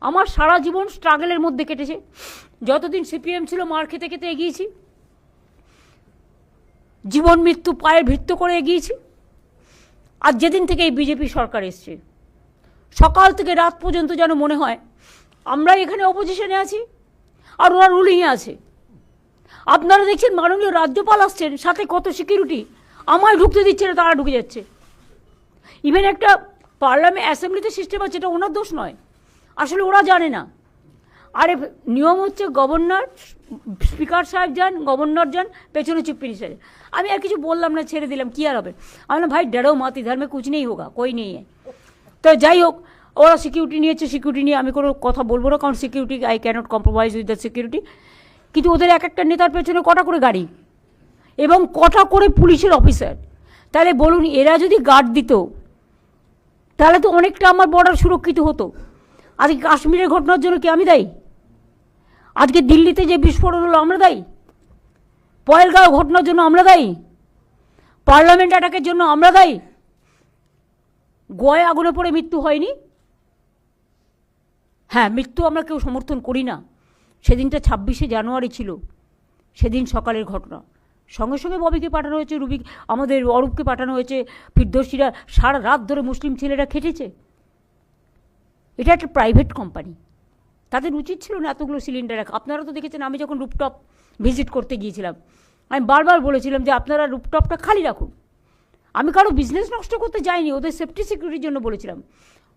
আমার সারা জীবন স্ট্রাগলের মধ্যে কেটেছে। যতদিন সিপিএম ছিল মার খেতে খেতে এগিয়েছি, জীবন মৃত্যু পায়ে ভিত্ত করে এগিয়েছি। আর যেদিন থেকে এই বিজেপি সরকার এসছে, সকাল থেকে রাত পর্যন্ত যেন মনে হয় আমরাই এখানে অপোজিশনে আছি আর ওরা রুলিংয়ে আছে। আপনারা দেখছেন মাননীয় রাজ্যপাল আসছেন, সাথে কত সিকিউরিটি, আমায় ঢুকতে দিচ্ছে না, তারা ঢুকে যাচ্ছে। ইভেন একটা পার্লামেন্ট অ্যাসেম্বলিতে সিস্টেম আছে, এটা ওনার দোষ নয়, আসলে ওরা জানে না। আরে নিয়ম হচ্ছে গভর্নর, স্পিকার সাহেব যান, গভর্নর যান, পেছনে চিফ মিনিস্টার। আমি আর কিছু বললাম না, ছেড়ে দিলাম, কি আর হবে। আমি বললাম ভাই ডেরো মাত, ইধার মে কুছ নেই হোগা, কই নেই। তো যাই হোক, ওরা সিকিউরিটি নিয়েছে, সিকিউরিটি নিয়ে আমি কোনো কথা বলবো না, কারণ security I cannot compromise with the security. কিন্তু ওদের এক একটা নেতার পেছনে কটা করে গাড়ি এবং কটা করে পুলিশের অফিসার। তাহলে বলুন, এরা যদি গার্ড দিত তাহলে তো অনেকটা আমার বর্ডার সুরক্ষিত হতো। আজকে কাশ্মীরের ঘটনার জন্য কি আমি দায়ী? আজকে দিল্লিতে যে বিস্ফোরণ হলো আমরা দায়ী? পহেলগাঁও ঘটনার জন্য আমরা দায়ী? পার্লামেন্ট অ্যাটাকের জন্য আমরা দায়ী? গোয়ায় আগুনে পড়ে মৃত্যু হয়নি? হ্যাঁ, মৃত্যু আমরা কেউ সমর্থন করি না। সেদিনটা 26শে জানুয়ারি ছিল, সেদিন সকালের ঘটনা। সঙ্গে সঙ্গে ববিকে পাঠানো হয়েছে, রুবি আমাদের অরূপকে পাঠানো হয়েছে। ফিরদৌসিরা সারা রাত ধরে মুসলিম ছেলেরা খেটেছে। এটা একটা প্রাইভেট কোম্পানি, তাদের উচিত ছিল না এতগুলো সিলিন্ডার রাখা। আপনারা তো দেখেছেন, আমি যখন রুপটপ ভিজিট করতে গিয়েছিলাম, আমি বারবার বলেছিলাম যে আপনারা রুপটপটা খালি রাখুন। আমি কারো বিজনেস নষ্ট করতে যাইনি, ওদের সেফটি সিকিউরিটির জন্য বলেছিলাম।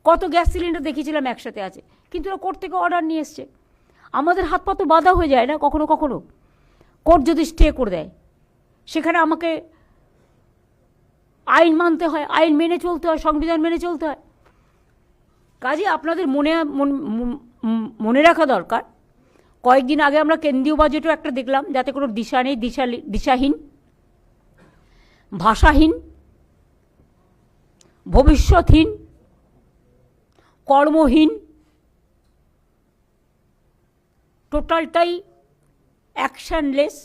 কত গ্যাস সিলিন্ডার দেখেছিলাম একসাথে আছে, কিন্তু ওরা কোর্ট থেকে অর্ডার নিয়ে এসছে। আমাদের হাত পা তো বাধা হয়ে যায় না কখনো কখনো, কোর্ট যদি স্টে করে দেয়। সেখানে আমাকে আইন মানতে হয়, আইন মেনে চলতে হয়, সংবিধান মেনে চলতে হয়। কাজে আপনাদের মনে রাখা দরকার, কয়েকদিন আগে আমরা কেন্দ্রীয় বাজেটও একটা দেখলাম, যাতে কোনো দিশা নেই, দিশাহীন, ভাষাহীন, ভবিষ্যৎহীন, কর্মহীন, টোটালটাই অ্যাকশনলেস,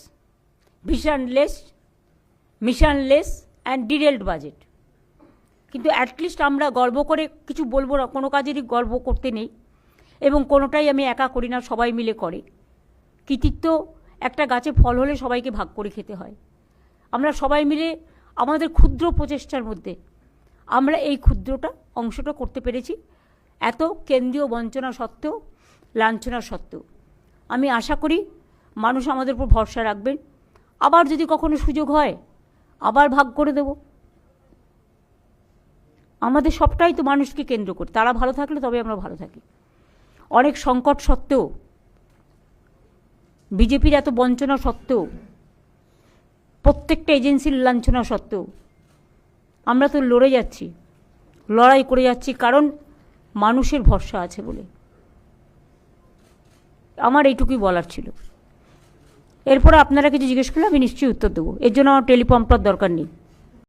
ভিশনলেস, মিশনলেস অ্যান্ড ডিরেলড বাজেট। কিন্তু অ্যাটলিস্ট আমরা গর্ব করে কিছু বলবো না, কোনো কাজেরই গর্ব করতে নেই, এবং কোনোটাই আমি একা করি না, সবাই মিলে করে। কৃতিত্ব একটা গাছে ফল হলে সবাইকে ভাগ করে খেতে হয়। আমরা সবাই মিলে আমাদের ক্ষুদ্র প্রচেষ্টার মধ্যে আমরা এই ক্ষুদ্রটা অংশটা করতে পেরেছি, এত কেন্দ্রীয় বঞ্চনা সত্ত্বেও, লাঞ্ছনা সত্ত্বেও। আমি আশা করি মানুষ আমাদের উপর ভরসা রাখবেন। আবার যদি কখনো সুযোগ হয় আবার ভাগ করে দেব। আমাদের সবটাই তো মানুষকে কেন্দ্র করে, তারা ভালো থাকলে তবে আমরা ভালো থাকি। অনেক সংকট সত্ত্বেও, বিজেপির এত বঞ্চনা সত্ত্বেও, প্রত্যেকটা এজেন্সির লাঞ্ছনা সত্ত্বেও আমরা তো লড়ে যাচ্ছি, লড়াই করে যাচ্ছি, কারণ মানুষের ভরসা আছে বলে। আমার এইটুকুই বলার ছিল। এরপরে আপনারা কিছু জিজ্ঞেস করলে আমি নিশ্চয়ই উত্তর দেবো, এর জন্য আমার টেলিপ্রম্পটার দরকার নেই।